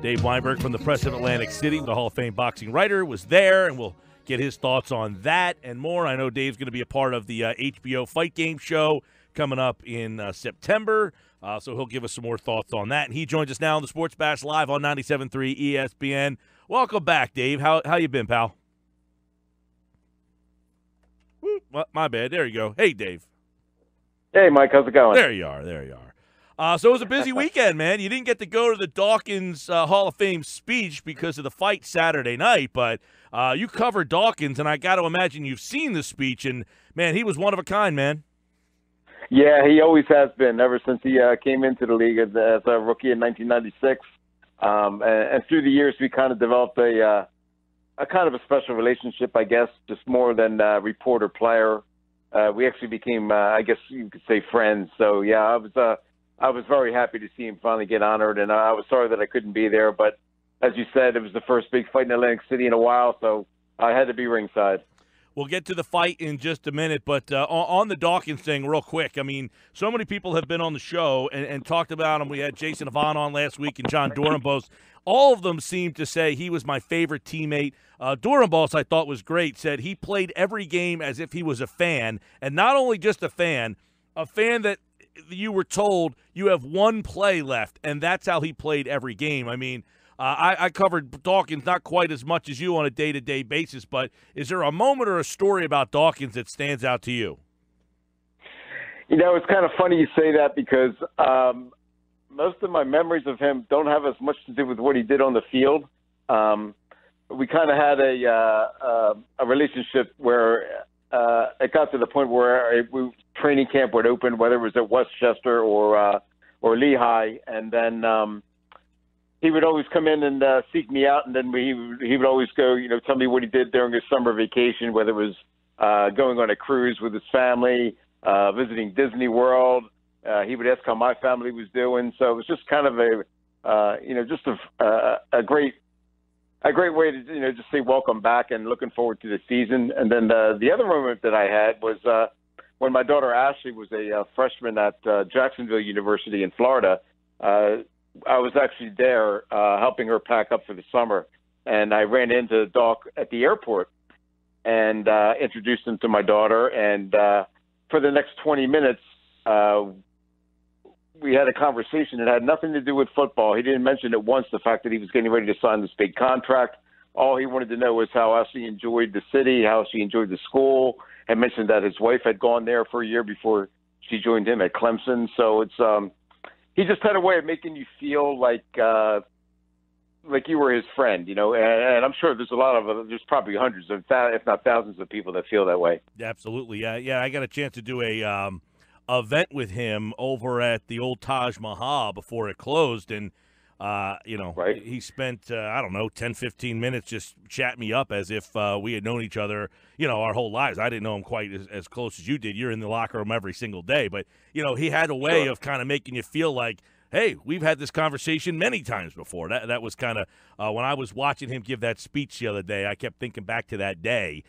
Dave Weinberg from the Press of Atlantic City, the Hall of Fame boxing writer, was there, and we'll get his thoughts on that and more. I know Dave's going to be a part of the HBO Fight Game show coming up in September, so he'll give us some more thoughts on that. And he joins us now on the Sports Bash Live on 97.3 ESPN. Welcome back, Dave. How you been, pal? My bad. There you go. Hey, Dave. Hey, Mike. How's it going? There you are. So it was a busy weekend, man. You didn't get to go to the Dawkins Hall of Fame speech because of the fight Saturday night, but you covered Dawkins, and I got to imagine you've seen the speech, and, man, he was one of a kind, man. Yeah, he always has been, ever since he came into the league as a rookie in 1996. And through the years, we kind of developed a kind of a special relationship, I guess, just more than reporter-player. We actually became, I guess you could say, friends. So, yeah, I was very happy to see him finally get honored, and I was sorry that I couldn't be there. But as you said, it was the first big fight in Atlantic City in a while, so I had to be ringside. We'll get to the fight in just a minute, but on the Dawkins thing real quick, I mean, so many people have been on the show and talked about him. We had Jason Avant on last week and John Dorenbos. All of them seemed to say he was my favorite teammate. Dorenbos, I thought, was great, said he played every game as if he was a fan, and not only just a fan that you were told you have one play left, and that's how he played every game. I mean, I covered Dawkins not quite as much as you on a day-to-day basis, but is there a moment or a story about Dawkins that stands out to you? You know, it's kind of funny you say that because most of my memories of him don't have as much to do with what he did on the field. We kind of had a relationship where it got to the point where training camp would open, whether it was at Westchester or Lehigh, and then he would always come in and seek me out, and then he would always go, tell me what he did during his summer vacation, whether it was going on a cruise with his family, visiting Disney World. He would ask how my family was doing. So it was just kind of a great way to just say welcome back and looking forward to the season. And then the other moment that I had was when my daughter Ashley was a freshman at Jacksonville University in Florida. I was actually there helping her pack up for the summer, and I ran into Doc at the airport and introduced him to my daughter. And for the next 20 minutes, we had a conversation that had nothing to do with football. He didn't mention it once, the fact that he was getting ready to sign this big contract. All he wanted to know was how Ashley enjoyed the city, how she enjoyed the school, and mentioned that his wife had gone there for a year before she joined him at Clemson. So it's he just had a way of making you feel like you were his friend, and I'm sure there's probably hundreds of, if not thousands of people that feel that way. Absolutely. Yeah. I got a chance to do a event with him over at the old Taj Mahal before it closed, and right. He spent 10, 15 minutes just chatting me up as if we had known each other, our whole lives. I didn't know him quite as close as you did. You're in the locker room every single day, but he had a way of kind of making you feel like, hey, we've had this conversation many times before. That was kind of when I was watching him give that speech the other day, I kept thinking back to that day,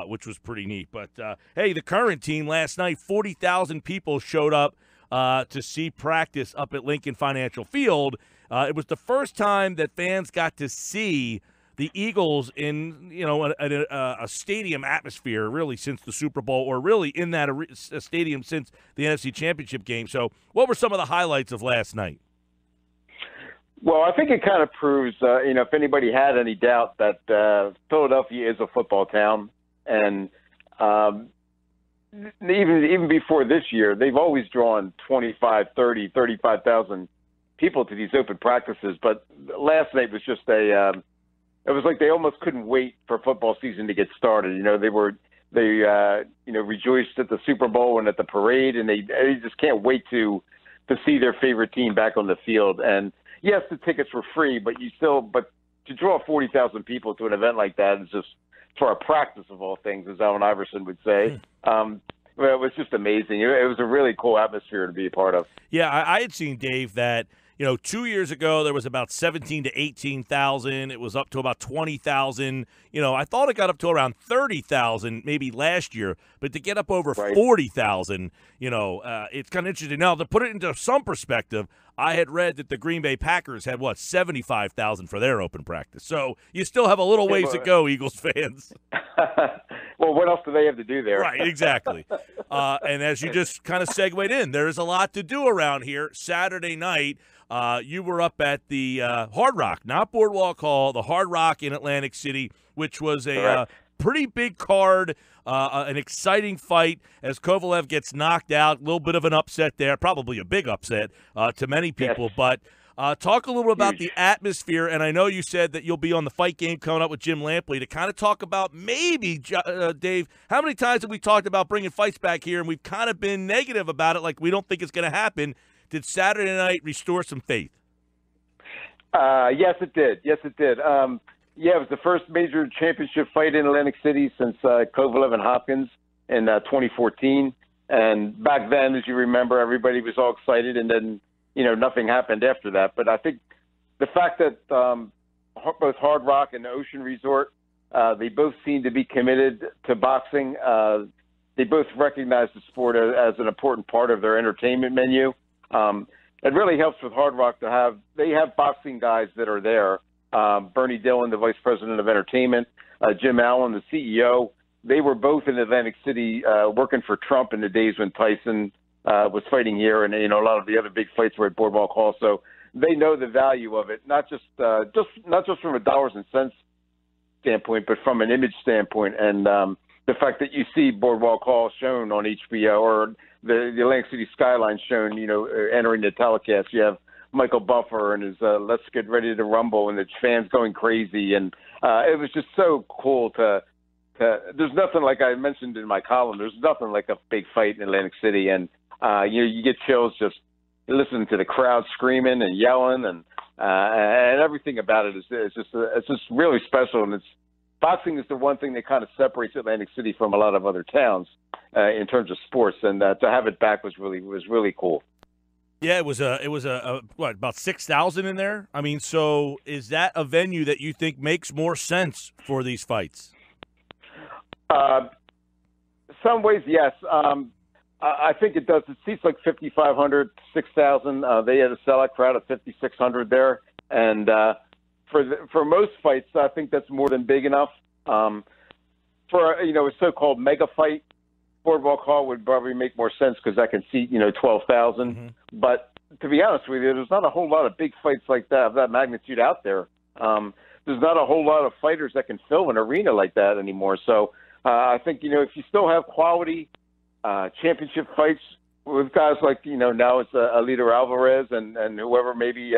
which was pretty neat. But, hey, the current team last night, 40,000 people showed up to see practice up at Lincoln Financial Field. It was the first time that fans got to see the Eagles in, a stadium atmosphere really since the Super Bowl, or really in that a stadium since the NFC Championship game. So what were some of the highlights of last night? Well, I think it kind of proves, if anybody had any doubt that Philadelphia is a football town, and even before this year, they've always drawn 25, 30, 35,000 people to these open practices. But last night was just it was like they almost couldn't wait for football season to get started. They rejoiced at the Super Bowl and at the parade, and they just can't wait to see their favorite team back on the field. And yes, the tickets were free, but to draw 40,000 people to an event like that is just, for a practice of all things, as Allen Iverson would say. Well, it was just amazing. It was a really cool atmosphere to be a part of. Yeah, I had seen, Dave, that 2 years ago there was about 17 to 18,000. It was up to about 20,000. I thought it got up to around 30,000 maybe last year, but to get up over 40,000, it's kind of interesting. Now, to put it into some perspective, I had read that the Green Bay Packers had 75,000 for their open practice. So you still have a little ways to go, Eagles fans. Well, what else do they have to do there? Right, exactly. And as you just kind of segued in, there's a lot to do around here. Saturday night, you were up at the Hard Rock, not Boardwalk Hall, the Hard Rock in Atlantic City, which was a pretty big card, an exciting fight as Kovalev gets knocked out. A little bit of an upset there, probably a big upset to many people. Yes. But talk a little bit about the atmosphere, and I know you said that you'll be on the fight game coming up with Jim Lampley to kind of talk about maybe, Dave, how many times have we talked about bringing fights back here, and we've kind of been negative about it, like we don't think it's going to happen. Did Saturday night restore some faith? Yes, it did. Yes, it did. It was the first major championship fight in Atlantic City since Kovalev and Hopkins in 2014. And back then, as you remember, everybody was all excited, and then, nothing happened after that. But I think the fact that both Hard Rock and Ocean Resort, they both seem to be committed to boxing. They both recognize the sport as an important part of their entertainment menu. It really helps with Hard Rock to have boxing guys that are there. Bernie Dillon, the Vice President of Entertainment, Jim Allen, the CEO. They were both in Atlantic City working for Trump in the days when Tyson was fighting here, and a lot of the other big fights were at Boardwalk Hall. So they know the value of it, not just from a dollars and cents standpoint, but from an image standpoint. And the fact that you see Boardwalk Hall shown on HBO or the Atlantic City skyline shown, entering the telecast, you have Michael Buffer and his Let's Get Ready to Rumble, and the fans going crazy. And it was just so cool to there's nothing, like I mentioned in my column, there's nothing like a big fight in Atlantic City. And, you get chills just listening to the crowd screaming and yelling, and everything about it is just really special. And boxing is the one thing that kind of separates Atlantic City from a lot of other towns in terms of sports. And to have it back was really cool. Yeah, it was about 6,000 in there? I mean, so is that a venue that you think makes more sense for these fights? Some ways, yes. I think it does. It seats like 5,500, 6,000. They had a sellout crowd of 5,600 there. And for most fights, I think that's more than big enough. For a so-called mega fight, Boardwalk Hall would probably make more sense because that can seat 12,000. Mm-hmm. But to be honest with you, there's not a whole lot of big fights like that of that magnitude out there. There's not a whole lot of fighters that can fill an arena like that anymore. So I think if you still have quality championship fights with guys like now it's Alito Alvarez and whoever, maybe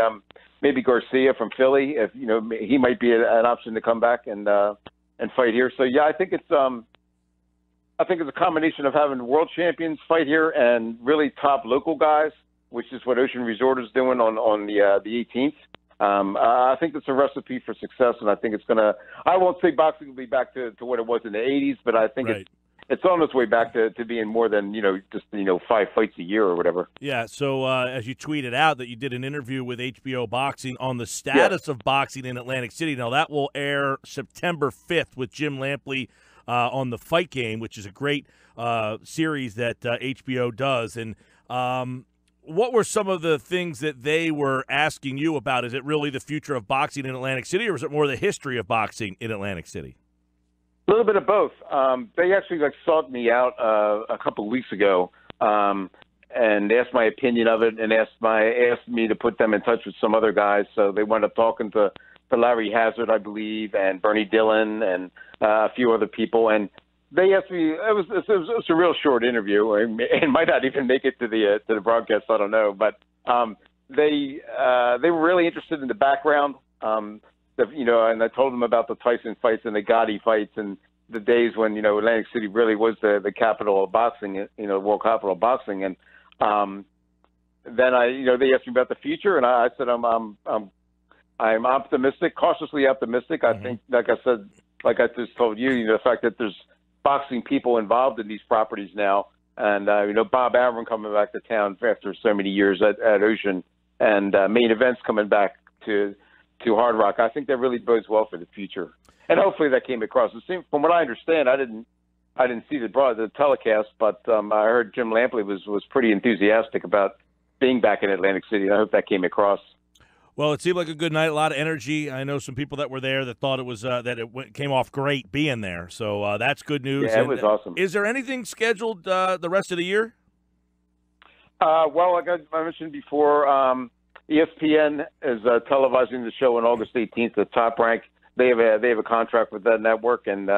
Garcia from Philly, if he might be an option to come back and fight here. So yeah, I think it's a combination of having world champions fight here and really top local guys, which is what Ocean Resort is doing on the 18th. I think it's a recipe for success, and I think it's going to – I won't say boxing will be back to what it was in the 80s, but I think it's on its way back to being more than, just 5 fights a year or whatever. Yeah, so as you tweeted out that you did an interview with HBO Boxing on the status of boxing in Atlantic City. Now, that will air September 5th with Jim Lampley on the Fight Game, which is a great series that HBO does. And what were some of the things that they were asking you about? Is it really the future of boxing in Atlantic City, or is it more the history of boxing in Atlantic City? A little bit of both. They actually sought me out a couple of weeks ago and asked my opinion of it, and asked me to put them in touch with some other guys. So they wound up talking to Larry Hazard, I believe, and Bernie Dillon, and a few other people. And they asked me. It was a real short interview. It might not even make it to the broadcast. I don't know, but they were really interested in the background. And I told them about the Tyson fights and the Gotti fights and the days when Atlantic City really was the capital of boxing, world capital of boxing. And then they asked me about the future, and I said I'm optimistic, cautiously optimistic. I think, like I just told you, the fact that there's boxing people involved in these properties now, and Bob Arum coming back to town after so many years at Ocean, and main events coming back to Hard Rock. I think that really bodes well for the future, and hopefully that came across. From what I understand, I didn't see the telecast, but I heard Jim Lampley was pretty enthusiastic about being back in Atlantic City. I hope that came across. Well, it seemed like a good night, a lot of energy. I know some people that were there that thought it was came off great being there. So that's good news. Yeah, it was awesome. Is there anything scheduled the rest of the year? Well, like I mentioned before, ESPN is televising the show on August 18th at Top Rank. They have a contract with that network, and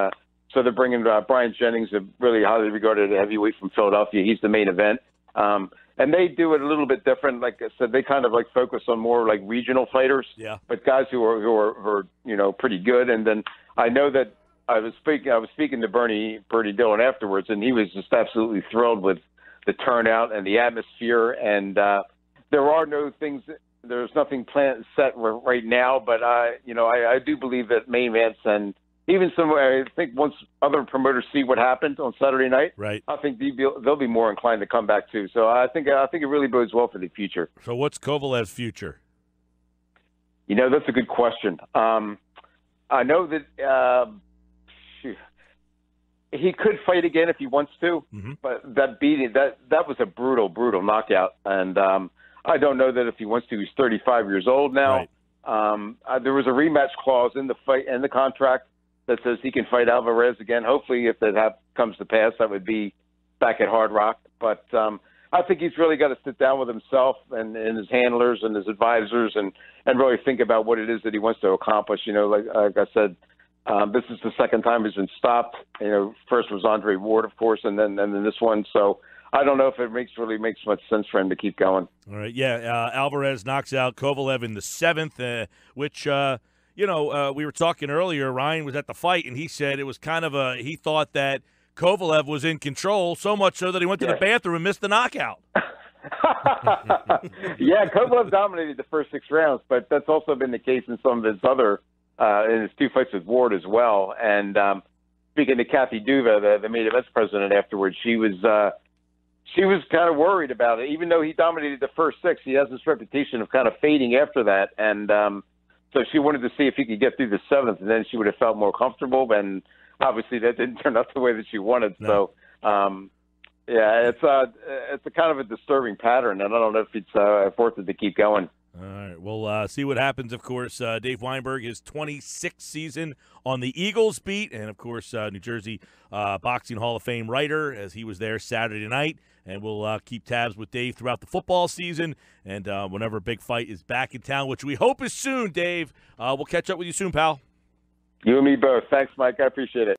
so they're bringing Brian Jennings, a really highly regarded heavyweight from Philadelphia. He's the main event. And they do it a little bit different. Like I said, they kind of like focus on more like regional fighters, but guys who are pretty good. And then I know that I was speaking to Bernie Dillon afterwards, and he was just absolutely thrilled with the turnout and the atmosphere. And there's nothing set right now, but I do believe that main events and even I think once other promoters see what happened on Saturday night, right, I think they'll be more inclined to come back too. So I think it really bodes well for the future. So what's Kovalev's future? That's a good question. I know that he could fight again if he wants to, but that was a brutal knockout, and I don't know that if he wants to. He's 35 years old now. Right. There was a rematch clause in the fight and the contract that says he can fight Alvarez again. Hopefully, if that comes to pass, that would be back at Hard Rock. But I think he's really got to sit down with himself and his handlers and his advisors and really think about what it is that he wants to accomplish. Like I said, this is the second time he's been stopped. First was Andre Ward, of course, and then this one. So I don't know if it really makes much sense for him to keep going. All right, yeah. Alvarez knocks out Kovalev in the 7th, which we were talking earlier. Ryan was at the fight, and he said it was kind of he thought that Kovalev was in control, so much so that he went to the bathroom and missed the knockout. Yeah, Kovalev dominated the first 6 rounds, but that's also been the case in some of his other in his 2 fights with Ward as well. And speaking to Kathy Duva, the main events president, afterwards, she was kind of worried about it. Even though he dominated the first 6, he has this reputation of kind of fading after that. And so she wanted to see if he could get through the 7th, and then she would have felt more comfortable. And obviously that didn't turn out the way that she wanted. No. So, it's a kind of a disturbing pattern, and I don't know if it's worth it to keep going. All right, we'll see what happens, of course. Dave Weinberg, his 26th season on the Eagles beat, and, of course, New Jersey Boxing Hall of Fame writer, as he was there Saturday night. And we'll keep tabs with Dave throughout the football season, and whenever a big fight is back in town, which we hope is soon, Dave, we'll catch up with you soon, pal. You and me both. Thanks, Mike. I appreciate it.